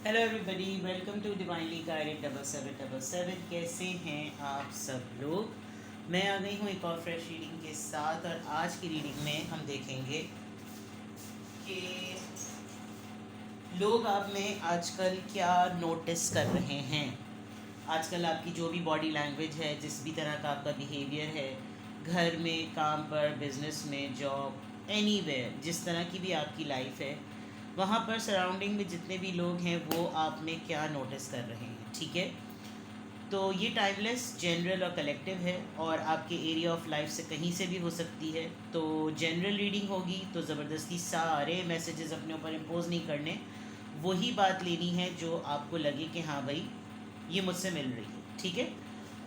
Hello everybody, welcome to divinely guided 7777। कैसे हैं आप सब लोग। मैं आ गई हूँ एक और फ्रेश रीडिंग के साथ, और आज की रीडिंग में हम देखेंगे कि लोग आप में आजकल क्या नोटिस कर रहे हैं। आजकल आपकी जो भी बॉडी लैंग्वेज है, जिस भी तरह का आपका बिहेवियर है, घर में, काम पर, बिजनेस में, जॉब, एनीवेयर, जिस तरह की भी आपकी लाइफ है, वहाँ पर सराउंडिंग में जितने भी लोग हैं वो आप में क्या नोटिस कर रहे हैं। ठीक है, तो ये टाइमलेस, जनरल और कलेक्टिव है, और आपके एरिया ऑफ लाइफ से कहीं से भी हो सकती है। तो जनरल रीडिंग होगी तो ज़बरदस्ती सारे मैसेजेस अपने ऊपर इम्पोज नहीं करने, वही बात लेनी है जो आपको लगे कि हाँ भाई ये मुझसे मिल रही है। ठीक है,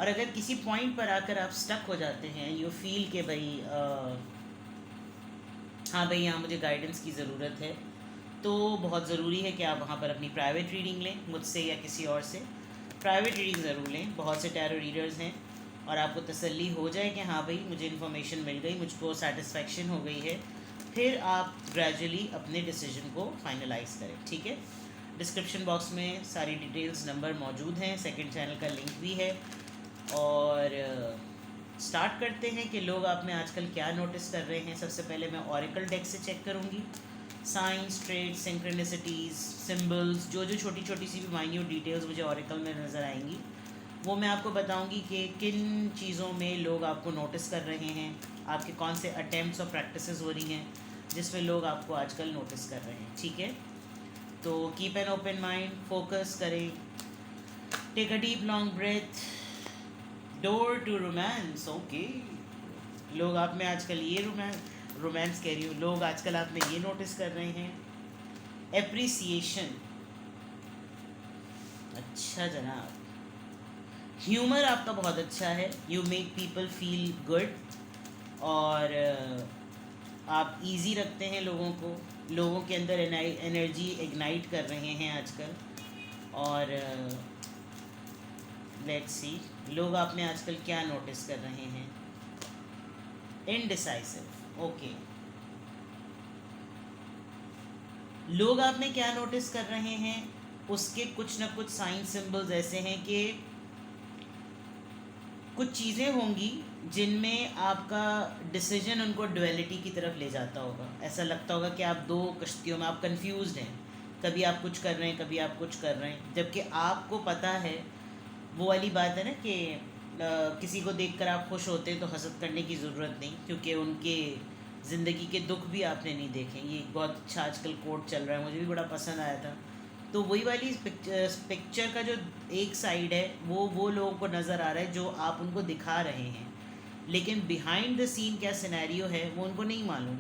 और अगर किसी पॉइंट पर आकर आप स्टक हो जाते हैं, यू फील कि भाई हाँ भाई यहाँ मुझे गाइडेंस की ज़रूरत है, तो बहुत ज़रूरी है कि आप वहाँ पर अपनी प्राइवेट रीडिंग लें, मुझसे या किसी और से। प्राइवेट रीडिंग ज़रूर लें, बहुत से टैरो रीडर्स हैं, और आपको तसल्ली हो जाए कि हाँ भाई मुझे इन्फॉर्मेशन मिल गई, मुझको सेटिस्फेक्शन हो गई है, फिर आप ग्रेजुअली अपने डिसीजन को फाइनलाइज करें। ठीक है, डिस्क्रिप्शन बॉक्स में सारी डिटेल्स, नंबर मौजूद हैं, सेकंड चैनल का लिंक भी है। और स्टार्ट करते हैं कि लोग आप में आजकल क्या नोटिस कर रहे हैं। सबसे पहले मैं ऑरिकल डेक से चेक करूँगी। साइंस, ट्रेड्स, सिंक्रोनिसिटीज़, सिंबल्स, जो जो छोटी छोटी सी भी माइन्यूट डिटेल्स मुझे ऑरिकल में नज़र आएंगी, वो मैं आपको बताऊंगी कि किन चीज़ों में लोग आपको नोटिस कर रहे हैं, आपके कौन से अटेम्प्ट्स और प्रैक्टिसेस हो रही हैं जिसमें लोग आपको आजकल नोटिस कर रहे हैं। ठीक है, तो keep an open mind, focus करें, take a deep long breath. Door to romance. Okay, लोग आप में आजकल ये रोमांस कह रही हूँ, लोग आजकल आप में ये नोटिस कर रहे हैं, एप्रिसिएशन। अच्छा जनाब, ह्यूमर आपका बहुत अच्छा है, you make people feel good, और आप इजी रखते हैं लोगों को, लोगों के अंदर एनर्जी इग्नाइट कर रहे हैं आजकल। और लेट्स सी, लोग आप में आजकल क्या नोटिस कर रहे हैं। इनडिसाइसिव। ओके, लोग आप में क्या नोटिस कर रहे हैं, उसके कुछ ना कुछ साइन सिंबल्स ऐसे हैं कि कुछ चीज़ें होंगी जिनमें आपका डिसीजन उनको डुअलिटी की तरफ ले जाता होगा। ऐसा लगता होगा कि आप दो कश्तियों में, आप कंफ्यूज्ड हैं, कभी आप कुछ कर रहे हैं, कभी आप कुछ कर रहे हैं, जबकि आपको पता है, वो वाली बात है ना कि किसी को देखकर आप खुश होते हैं तो हसद करने की ज़रूरत नहीं, क्योंकि उनके ज़िंदगी के दुख भी आपने नहीं देखे। ये बहुत अच्छा आजकल कोट चल रहा है, मुझे भी बड़ा पसंद आया था। तो वही वाली पिक्चर का जो एक साइड है, वो लोगों को नज़र आ रहा है जो आप उनको दिखा रहे हैं, लेकिन बिहाइंड द सीन क्या सिनेरियो है वो उनको नहीं मालूम।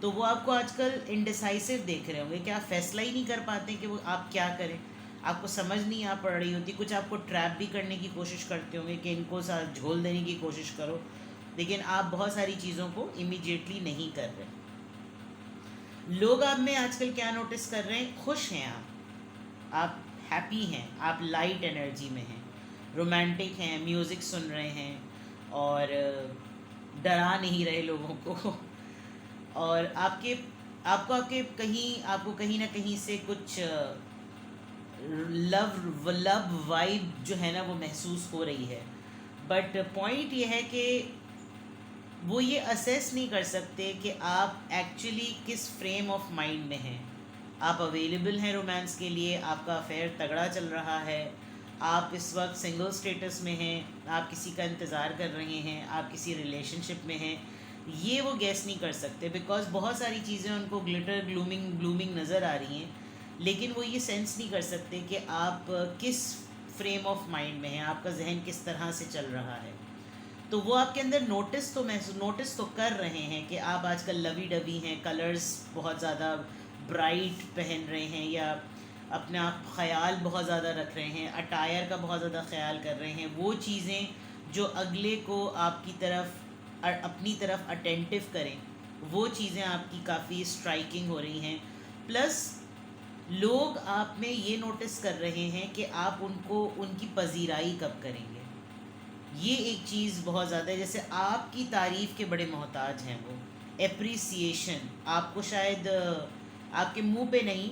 तो वो आपको आजकल इनडिसाइसिव देख रहे होंगे कि आप फैसला ही नहीं कर पाते कि वो आप क्या करें, आपको समझ नहीं आ पड़ रही होती, कुछ आपको ट्रैप भी करने की कोशिश करते होंगे कि इनको साथ झोल देने की कोशिश करो, लेकिन आप बहुत सारी चीज़ों को इमीडिएटली नहीं कर रहे। लोग आप में आजकल क्या नोटिस कर रहे हैं, खुश हैं आप हैप्पी हैं, आप लाइट एनर्जी में हैं, रोमांटिक हैं, म्यूज़िक सुन रहे हैं, और डरा नहीं रहे लोगों को। और आपको कहीं ना कहीं से कुछ लव वाइब जो है ना वो महसूस हो रही है। बट पॉइंट ये है कि वो ये असेस नहीं कर सकते कि आप एक्चुअली किस फ्रेम ऑफ माइंड में हैं। आप अवेलेबल हैं रोमांस के लिए, आपका अफेयर तगड़ा चल रहा है, आप इस वक्त सिंगल स्टेटस में हैं, आप किसी का इंतज़ार कर रहे हैं, आप किसी रिलेशनशिप में हैं, ये वो गैस नहीं कर सकते, बिकॉज बहुत सारी चीज़ें उनको ग्लिटर ग्लूमिंग ब्लूमिंग नज़र आ रही हैं, लेकिन वो ये सेंस नहीं कर सकते कि आप किस फ्रेम ऑफ माइंड में हैं, आपका जहन किस तरह से चल रहा है। तो वो आपके अंदर नोटिस तो कर रहे हैं कि आप आजकल लवी डवी हैं, कलर्स बहुत ज़्यादा ब्राइट पहन रहे हैं, या अपने आप ख्याल बहुत ज़्यादा रख रहे हैं, अटायर का बहुत ज़्यादा ख्याल कर रहे हैं। वो चीज़ें जो अगले को आपकी तरफ अपनी तरफ अटेंटिव करें, वो चीज़ें आपकी काफ़ी स्ट्राइकिंग हो रही हैं। प्लस लोग आप में ये नोटिस कर रहे हैं कि आप उनको उनकी पजीराई कब करेंगे। ये एक चीज़ बहुत ज़्यादा है, जैसे आपकी तारीफ़ के बड़े मोहताज हैं वो, एप्रिसिएशन। आपको शायद आपके मुंह पे नहीं,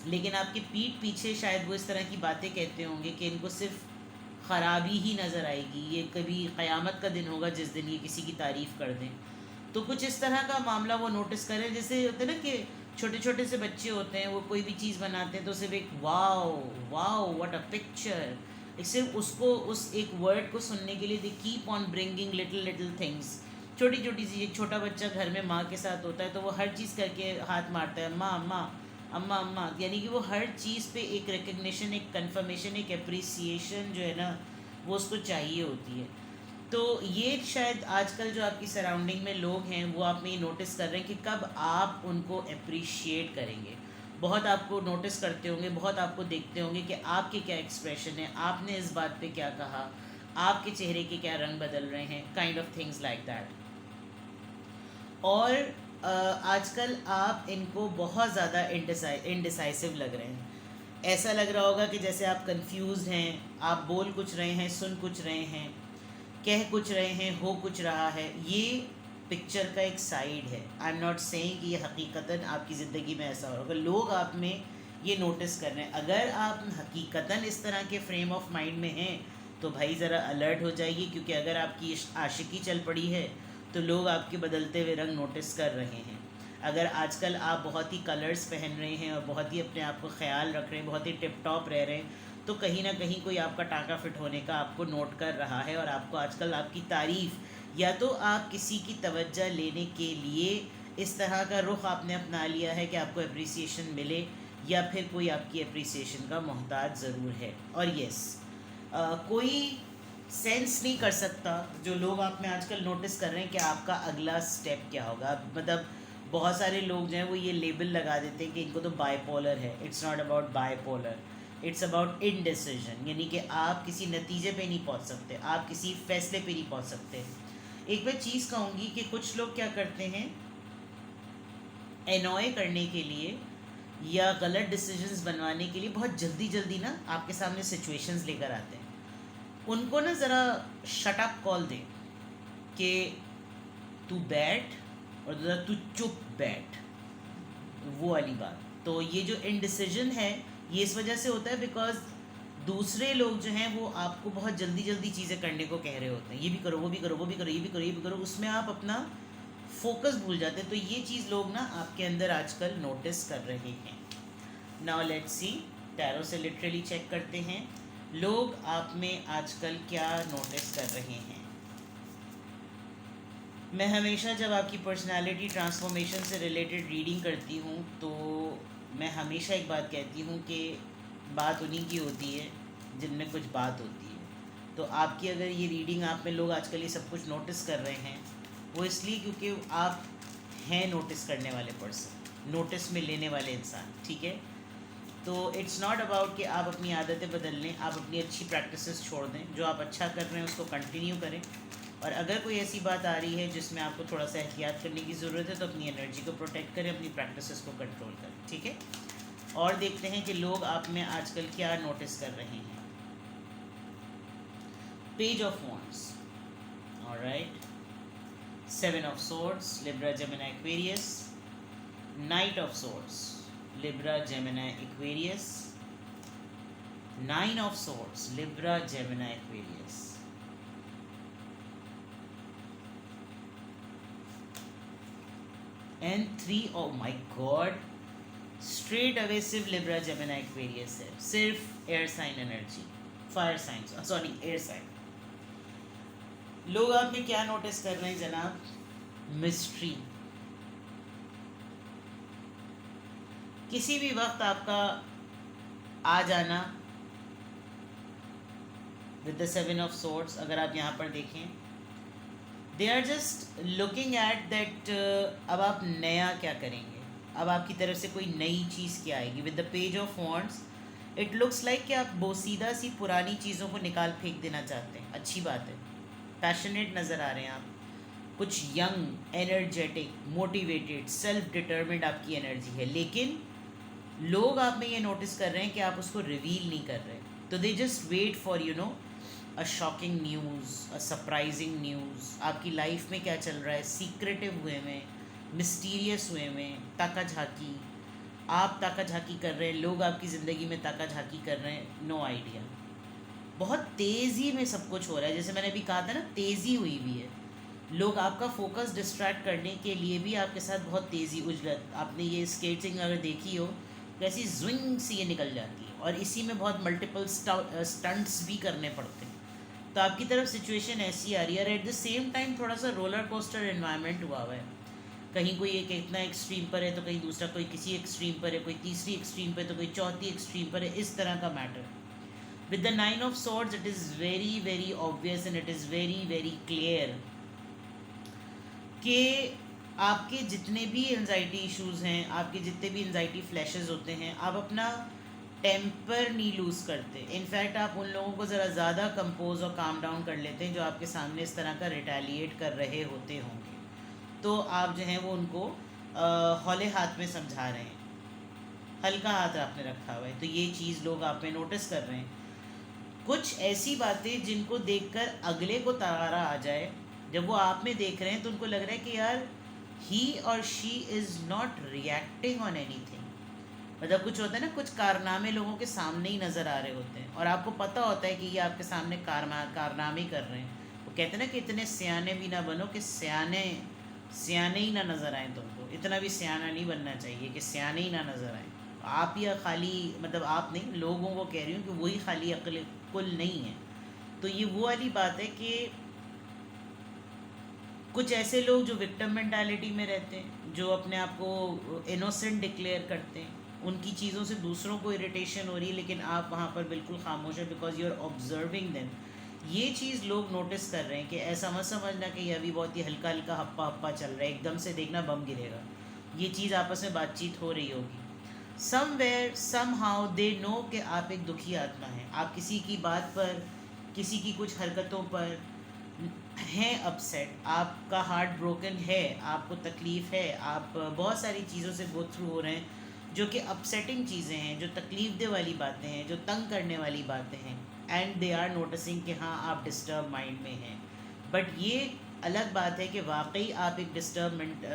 लेकिन आपके पीठ पीछे शायद वो इस तरह की बातें कहते होंगे कि इनको सिर्फ ख़राबी ही नज़र आएगी, ये कभी क़यामत का दिन होगा जिस दिन ये किसी की तारीफ़ कर दें। तो कुछ इस तरह का मामला वो नोटिस करें, जैसे होते हैं ना कि छोटे छोटे से बच्चे होते हैं, वो कोई भी चीज़ बनाते हैं तो सिर्फ एक wow wow what a picture, सिर्फ उसको उस एक वर्ड को सुनने के लिए they keep on bringing little little things. छोटी छोटी सी, एक छोटा बच्चा घर में माँ के साथ होता है तो वो हर चीज़ करके हाथ मारता है, अम्मा अम्मा अम्मा अम्मा, यानी कि वो हर चीज़ पे एक रिकग्निशन, एक कंफर्मेशन, एक अप्रिसिएशन जो है ना, वो उसको चाहिए होती है। तो ये शायद आजकल जो आपकी सराउंडिंग में लोग हैं वो आप में ये नोटिस कर रहे हैं कि कब आप उनको अप्रिशिएट करेंगे। बहुत आपको नोटिस करते होंगे, बहुत आपको देखते होंगे कि आपके क्या एक्सप्रेशन है, आपने इस बात पे क्या कहा, आपके चेहरे के क्या रंग बदल रहे हैं, kind of things like that. और आजकल आप इनको बहुत ज़्यादा इनडिसाइसिव लग रहे हैं। ऐसा लग रहा होगा कि जैसे आप कंफ्यूज हैं, आप बोल कुछ रहे हैं, सुन कुछ रहे हैं, कह कुछ रहे हैं, हो कुछ रहा है। ये पिक्चर का एक साइड है। आई एम नॉट सेइंग कि ये हकीकतन आपकी ज़िंदगी में ऐसा होगा, लोग आप में ये नोटिस कर रहे हैं। अगर आप हकीकतन इस तरह के फ्रेम ऑफ माइंड में हैं तो भाई ज़रा अलर्ट हो जाइए, क्योंकि अगर आपकी आशिकी चल पड़ी है तो लोग आपके बदलते हुए रंग नोटिस कर रहे हैं। अगर आजकल आप बहुत ही कलर्स पहन रहे हैं और बहुत ही अपने आप को ख्याल रख रहे हैं, बहुत ही टिप टॉप रह रहे हैं, तो कहीं ना कहीं कोई आपका टाँका फिट होने का आपको नोट कर रहा है। और आपको आजकल आपकी तारीफ़, या तो आप किसी की तवज्जो लेने के लिए इस तरह का रुख आपने अपना लिया है कि आपको अप्रिसिएशन मिले, या फिर कोई आपकी अप्रिसिएशन का मोहताज ज़रूर है। और यस, कोई सेंस नहीं कर सकता जो लोग आप में आजकल नोटिस कर रहे हैं कि आपका अगला स्टेप क्या होगा। मतलब बहुत सारे लोग जो हैं वो ये लेबल लगा देते हैं कि इनको तो बाइपोलर है। It's not about bipolar, it's about indecision, यानी कि आप किसी नतीजे पे नहीं पहुंच सकते, आप किसी फैसले पे नहीं पहुंच सकते। एक मैं चीज़ कहूँगी कि कुछ लोग क्या करते हैं, एनॉय करने के लिए या गलत डिसीजंस बनवाने के लिए बहुत जल्दी जल्दी ना आपके सामने सिचुएशंस लेकर आते हैं। उनको ना ज़रा शट अप कॉल दें कि तू बैठ, और ज़रा तू चुप बैठ, वो वाली बात। तो ये जो इनडिसीजन है ये इस वजह से होता है बिकॉज दूसरे लोग जो हैं वो आपको बहुत जल्दी जल्दी चीज़ें करने को कह रहे होते हैं, ये भी करो, वो भी करो, वो भी करो, ये भी करो, ये भी करो, उसमें आप अपना फोकस भूल जाते हैं। तो ये चीज़ लोग ना आपके अंदर आजकल नोटिस कर रहे हैं। नाउ लेट्स सी, टैरो से लिटरली चेक करते हैं लोग आप में आजकल क्या नोटिस कर रहे हैं। मैं हमेशा जब आपकी पर्सनालिटी ट्रांसफॉर्मेशन से रिलेटेड रीडिंग करती हूँ तो मैं हमेशा एक बात कहती हूँ कि बात उन्हीं की होती है जिनमें कुछ बात होती है। तो आपकी अगर ये रीडिंग, आप में लोग आजकल ये सब कुछ नोटिस कर रहे हैं, वो इसलिए क्योंकि आप हैं नोटिस करने वाले पर्सन, नोटिस में लेने वाले इंसान, ठीक है। तो इट्स नॉट अबाउट कि आप अपनी आदतें बदल लें, आप अपनी अच्छी प्रैक्टिसेस छोड़ दें, जो आप अच्छा कर रहे हैं उसको कंटिन्यू करें। और अगर कोई ऐसी बात आ रही है जिसमें आपको थोड़ा सा एहतियात करने की ज़रूरत है तो अपनी एनर्जी को प्रोटेक्ट करें, अपनी प्रैक्टिसेस को कंट्रोल करें, ठीक है। और देखते हैं कि लोग आप में आजकल क्या नोटिस कर रहे हैं। Page of wands, alright, 7 of swords, Libra Gemini Aquarius, night of swords, Libra, Gemini, Aquarius, 9 of Swords, Libra, Gemini, Aquarius, and 3, oh my God, straight away सिर्फ Libra, Gemini, Aquarius है, सिर्फ air sign energy, fire signs, sorry air sign. लोग आप में क्या notice कर रहे हैं जनाब? मिस्ट्री। किसी भी वक्त आपका आ जाना विद द 7 ऑफ सोर्ड्स, अगर आप यहाँ पर देखें, they are just looking at that अब आप नया क्या करेंगे, अब आपकी तरफ से कोई नई चीज़ क्या आएगी। With the page of wands it looks like कि आप बोसीदा सी पुरानी चीज़ों को निकाल फेंक देना चाहते हैं, अच्छी बात है, पैशनेट नज़र आ रहे हैं आप, कुछ young, energetic, motivated, self determined आपकी एनर्जी है। लेकिन लोग आप में ये नोटिस कर रहे हैं कि आप उसको रिवील नहीं कर रहे, तो they just wait for a shocking news, a surprising news. आपकी लाइफ में क्या चल रहा है, सीक्रेटिव वे में, मिस्टीरियस वे में, ताका झाकी, आप ताका झाकी कर रहे हैं, लोग आपकी ज़िंदगी में ताका झाकी कर रहे हैं, नो आइडिया। बहुत तेज़ी में सब कुछ हो रहा है, जैसे मैंने अभी कहा था ना, तेज़ी हुई हुई है। लोग आपका फोकस डिस्ट्रैक्ट करने के लिए भी आपके साथ बहुत तेज़ी उजलत, आपने ये स्केटिंग अगर देखी हो तो ऐसी ज्विंग सी ये निकल जाती है, और इसी में बहुत मल्टीपल स्टंट्स भी करने पड़ते हैं। तो आपकी तरफ सिचुएशन ऐसी आ रही है, और एट द सेम टाइम थोड़ा सा रोलर कोस्टर एनवायरनमेंट हुआ हुआ है। कहीं कोई एक इतना एक्सट्रीम पर है तो कहीं दूसरा कोई किसी एक्सट्रीम पर है, कोई तीसरी एक्सट्रीम पर है तो कोई चौथी एक्सट्रीम पर है, इस तरह का matter. With the nine of swords it is very very obvious and it is very very clear कि आपके जितने भी एंजाइटी इश्यूज़ हैं, आपके जितने भी एंजाइटी फ्लैशेस होते हैं, आप अपना टेम्पर नहीं लूज़ करते। इनफैक्ट आप उन लोगों को ज़रा ज़्यादा कंपोज और काम डाउन कर लेते हैं जो आपके सामने इस तरह का रिटेलिएट कर रहे होते होंगे। तो आप जो हैं वो उनको हौले हाथ में समझा रहे हैं, हल्का हाथ आपने रखा हुआ है। तो ये चीज़ लोग आप में नोटिस कर रहे हैं। कुछ ऐसी बातें जिनको देखकर अगले को तारा आ जाए, जब वो आप में देख रहे हैं तो उनको लग रहा है कि यार ही और she is not reacting on any thing. मतलब कुछ होता है ना, कुछ कारनामे लोगों के सामने ही नज़र आ रहे होते हैं और आपको पता होता है कि ये आपके सामने कारनामे कर रहे हैं। वो कहते हैं ना कि इतने सियाने भी ना बनो कि सियाने सियाने ही ना नज़र आए तुमको। इतना भी सियाना नहीं बनना चाहिए कि सियाने ही ना नज़र आए। आप या खाली, मतलब आप नहीं, लोगों को कह रही हूँ कि वही खाली अक्ल कुल नहीं है। तो ये वो वाली बात है कि कुछ ऐसे लोग जो विक्टिम मेंटालिटी में रहते हैं, जो अपने आप को इनोसेंट डिक्लेयर करते हैं, उनकी चीज़ों से दूसरों को इरिटेशन हो रही है, लेकिन आप वहाँ पर बिल्कुल खामोश है because you are observing them. ये चीज़ लोग नोटिस कर रहे हैं कि ऐसा मत समझना कि ये अभी बहुत ही हल्का हल्का हप्पा हप्पा चल रहा है, एकदम से देखना बम गिरेगा। ये चीज़ आपस में बातचीत हो रही होगी। Somewhere somehow they know कि आप एक दुखी आत्मा हैं, आप किसी की बात पर, किसी की कुछ हरकतों पर हैं अपसेट, आपका हार्ट ब्रोकन है, आपको तकलीफ़ है, आप बहुत सारी चीज़ों से गो थ्रू हो रहे हैं जो कि अपसेटिंग चीज़ें हैं, जो तकलीफ दे वाली बातें हैं, जो तंग करने वाली बातें हैं। एंड दे आर नोटिसिंग कि हाँ आप डिस्टर्ब माइंड में हैं। बट ये अलग बात है कि वाकई आप एक डिस्टर्ब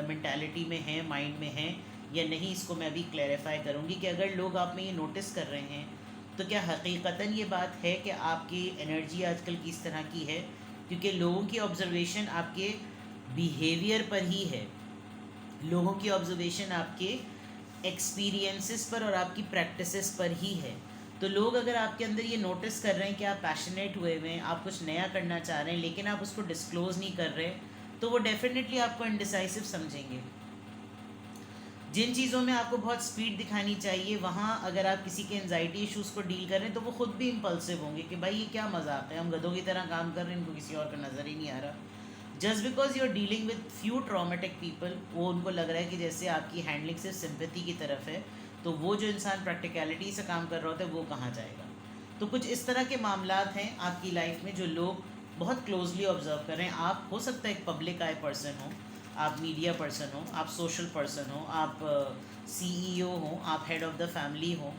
मेंटालिटी में हैं, माइंड में हैं या नहीं। इसको मैं अभी क्लैरिफाई करूँगी कि अगर लोग आप में ये नोटिस कर रहे हैं तो क्या हकीकतन ये बात है कि आपकी एनर्जी आजकल किस तरह की है, क्योंकि लोगों की ऑब्जर्वेशन आपके बिहेवियर पर ही है, लोगों की ऑब्जर्वेशन आपके एक्सपीरियंसेस पर और आपकी प्रैक्टिसेस पर ही है। तो लोग अगर आपके अंदर ये नोटिस कर रहे हैं कि आप पैशनेट हुए हुए हैं, आप कुछ नया करना चाह रहे हैं लेकिन आप उसको डिस्क्लोज़ नहीं कर रहे, तो वो डेफिनेटली आपको इनडिसाइसिव समझेंगे। जिन चीज़ों में आपको बहुत स्पीड दिखानी चाहिए, वहाँ अगर आप किसी के एंजाइटी इश्यूज़ को डील कर रहे हैं तो वो खुद भी इम्पल्सिव होंगे कि भाई ये क्या मजाक है, हम गधों की तरह काम कर रहे हैं, इनको किसी और का नज़र ही नहीं आ रहा। Just because you are dealing with few traumatic people, वो उनको लग रहा है कि जैसे आपकी हैंडलिंग सिर्फ सिंपैथी की तरफ है, तो वो जो इंसान प्रैक्टिकलिटी से काम कर रहा होता है वो कहाँ जाएगा। तो कुछ इस तरह के मामलात हैं आपकी लाइफ में जो लोग बहुत क्लोजली ऑब्जर्व कर रहे हैं। आप हो सकता है एक पब्लिक आई पर्सन हो, आप मीडिया पर्सन हो, आप सोशल पर्सन हो, आप सीईओ हो, आप हेड ऑफ़ द फैमिली हो,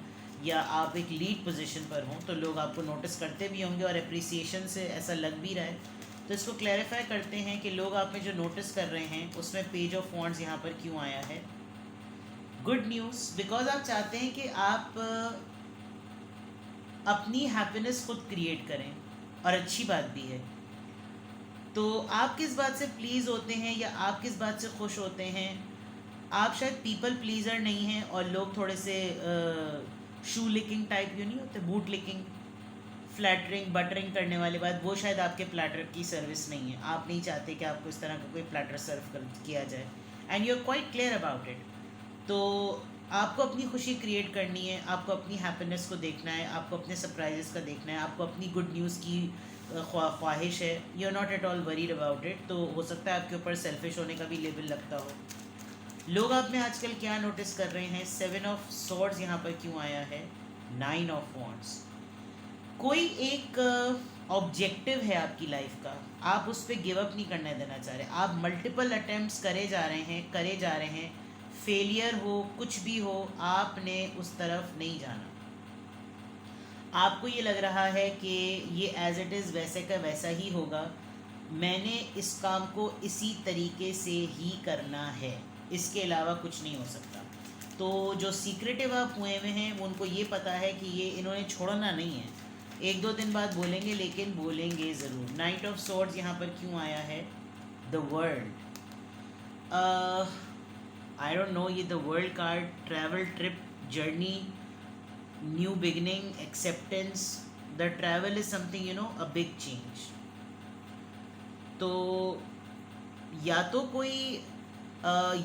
या आप एक लीड पोजीशन पर हो, तो लोग आपको नोटिस करते भी होंगे और अप्रिसिएशन से ऐसा लग भी रहा है। तो इसको क्लैरिफाई करते हैं कि लोग आप में जो नोटिस कर रहे हैं उसमें पेज ऑफ वॉन्ट्स यहाँ पर क्यों आया है। गुड न्यूज़, बिकॉज आप चाहते हैं कि आप अपनी हैप्पीनेस खुद क्रिएट करें, और अच्छी बात भी है। तो आप किस बात से प्लीज़ होते हैं या आप किस बात से खुश होते हैं। आप शायद पीपल प्लीज़र नहीं हैं, और लोग थोड़े से शू लिकिंग टाइप नहीं होते, बूट लिकिंग, फ्लैटरिंग बटरिंग करने वाली बात, वो शायद आपके प्लेटर की सर्विस नहीं है। आप नहीं चाहते कि आपको इस तरह का कोई प्लेटर सर्व कर किया जाए, and you are quite clear about it. तो आपको अपनी खुशी क्रिएट करनी है, आपको अपनी हैप्पीनेस को देखना है, आपको अपने सरप्राइजेस का देखना है, आपको अपनी गुड न्यूज़ की ख्वाहिश है। You are not at all worried about it. तो हो सकता है आपके ऊपर सेल्फिश होने का भी लेबल लगता हो। लोग आप में आजकल क्या नोटिस कर रहे हैं, 7 ऑफ सॉर्ड्स यहाँ पर क्यों आया है, 9 ऑफ वॉन्ड्स। कोई एक ऑब्जेक्टिव है आपकी लाइफ का, आप उस पर गिव अप नहीं करने देना चाह रहे। आप मल्टीपल अटेम्प्ट्स करे जा रहे हैं, फेलियर हो कुछ भी हो, आपने उस तरफ नहीं जाना। आपको ये लग रहा है कि ये एज इट इज़ वैसे का वैसा ही होगा, मैंने इस काम को इसी तरीके से ही करना है, इसके अलावा कुछ नहीं हो सकता। तो जो सीक्रेटिव आप हुए हुए हैं वो उनको ये पता है कि ये इन्होंने छोड़ना नहीं है, एक दो दिन बाद बोलेंगे, लेकिन बोलेंगे ज़रूर। नाइट ऑफ सॉर्ड्स यहाँ पर क्यों आया है? The world, I don't know, ये the world card, travel, trip, journey, new beginning, acceptance. The travel is something, you know, a big change. तो या तो कोई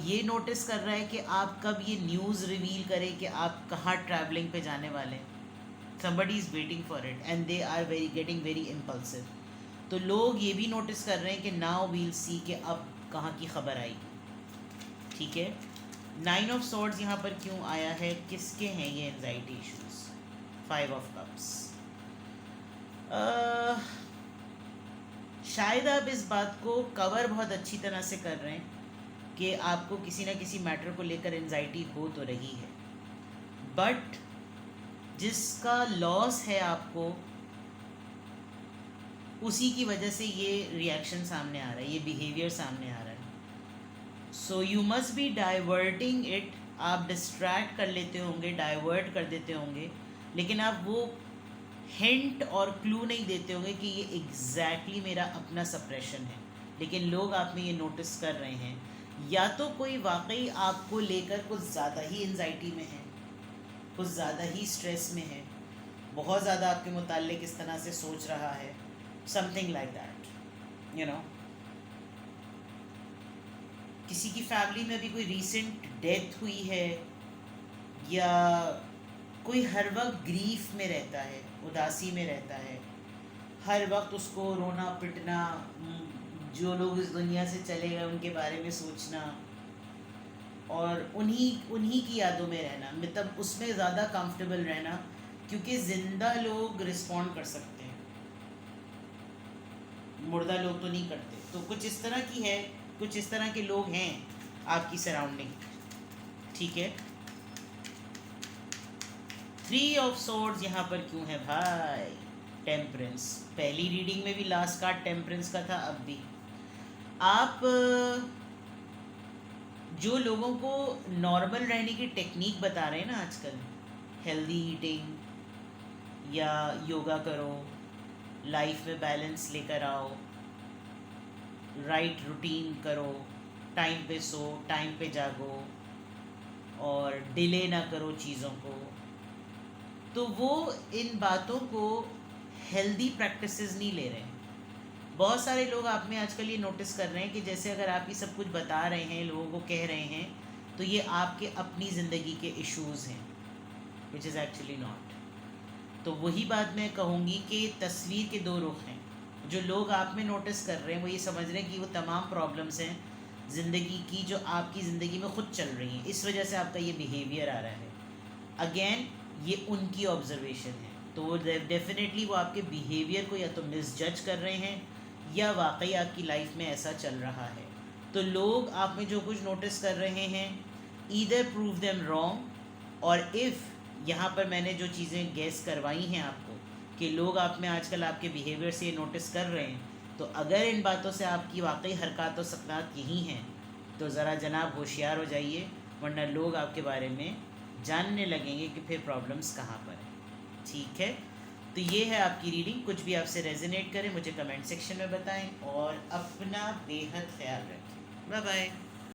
ये नोटिस कर रहा है कि आप कब ये न्यूज़ रिवील करें कि आप कहाँ ट्रैवलिंग पे जाने वाले हैं। somebody is waiting for it and they are getting very impulsive। तो लोग ये भी नोटिस कर रहे हैं कि now we'll see कि अब कहाँ की खबर आएगी। ठीक है, 9 ऑफ सॉर्ड्स यहाँ पर क्यों आया है? किसके हैं ये एंजाइटी इश्यूज? 5 of cups. शायद आप इस बात को कवर बहुत अच्छी तरह से कर रहे हैं कि आपको किसी ना किसी मैटर को लेकर एंजाइटी हो तो रही है, बट जिसका लॉस है आपको, उसी की वजह से ये रिएक्शन सामने आ रहा है, ये बिहेवियर सामने आ रहा है। So you must be diverting it. आप डिस्ट्रैक्ट कर लेते होंगे, डाइवर्ट कर देते होंगे, लेकिन आप वो हिंट और क्लू नहीं देते होंगे कि ये एग्जैक्टली मेरा अपना सप्रेशन है, लेकिन लोग आप में ये नोटिस कर रहे हैं। या तो कोई वाकई आपको लेकर कुछ ज़्यादा ही एंजाइटी में है, कुछ ज़्यादा ही स्ट्रेस में है, बहुत ज़्यादा आपके मुताल्लिक़ इस तरह से सोच रहा है, something like that, you know. किसी की फैमिली में भी कोई रीसेंट डेथ हुई है, या कोई हर वक्त ग्रीफ में रहता है, उदासी में रहता है, हर वक्त उसको रोना पिटना, जो लोग इस दुनिया से चले गए उनके बारे में सोचना, और उन्हीं की यादों में रहना, मतलब उसमें ज़्यादा कंफर्टेबल रहना, क्योंकि ज़िंदा लोग रिस्पॉन्ड कर सकते हैं, मुर्दा लोग तो नहीं करते। तो कुछ इस तरह की है, कुछ इस तरह के लोग हैं आपकी सराउंडिंग। ठीक है, 3 ऑफ सोर्ड्स यहाँ पर क्यों है भाई? टेम्परेंस। पहली रीडिंग में भी लास्ट कार्ड टेम्परेंस का था, अब भी। आप जो लोगों को नॉर्मल रहने की टेक्निक बता रहे हैं ना आजकल, हेल्दी ईटिंग या योगा करो, लाइफ में बैलेंस लेकर आओ, राइट रूटीन करो, टाइम पे सो, टाइम पे जागो, और डिले ना करो चीज़ों को, तो वो इन बातों को हेल्दी प्रैक्टिसेस नहीं ले रहे हैं। बहुत सारे लोग आप में आजकल ये नोटिस कर रहे हैं कि जैसे अगर आप ये सब कुछ बता रहे हैं, लोगों को कह रहे हैं, तो ये आपके अपनी ज़िंदगी के इश्यूज़ हैं, विच इज़ एक्चुअली नॉट। तो वही बात मैं कहूँगी कि तस्वीर के दो रुख हैं। जो लोग आप में नोटिस कर रहे हैं वो ये समझ रहे हैं कि वो तमाम प्रॉब्लम्स हैं ज़िंदगी की जो आपकी ज़िंदगी में ख़ुद चल रही हैं, इस वजह से आपका ये बिहेवियर आ रहा है। अगेन ये उनकी ऑब्जर्वेशन है, तो वो डेफिनेटली वो आपके बिहेवियर को या तो मिसजज कर रहे हैं या वाकई आपकी लाइफ में ऐसा चल रहा है। तो लोग आप में जो कुछ नोटिस कर रहे हैं, ईदर प्रूव देम रॉन्ग, और इफ़ यहाँ पर मैंने जो चीज़ें गेस करवाई हैं आपको कि लोग आप में आजकल आपके बिहेवियर से ये नोटिस कर रहे हैं, तो अगर इन बातों से आपकी वाकई हरकत और सकनात यही हैं, तो ज़रा जनाब होशियार हो जाइए, वरना लोग आपके बारे में जानने लगेंगे कि फिर प्रॉब्लम्स कहाँ पर हैं। ठीक है, तो ये है आपकी रीडिंग। कुछ भी आपसे रेजोनेट करे मुझे कमेंट सेक्शन में बताएं, और अपना बेहद ख्याल रखें। Bye bye.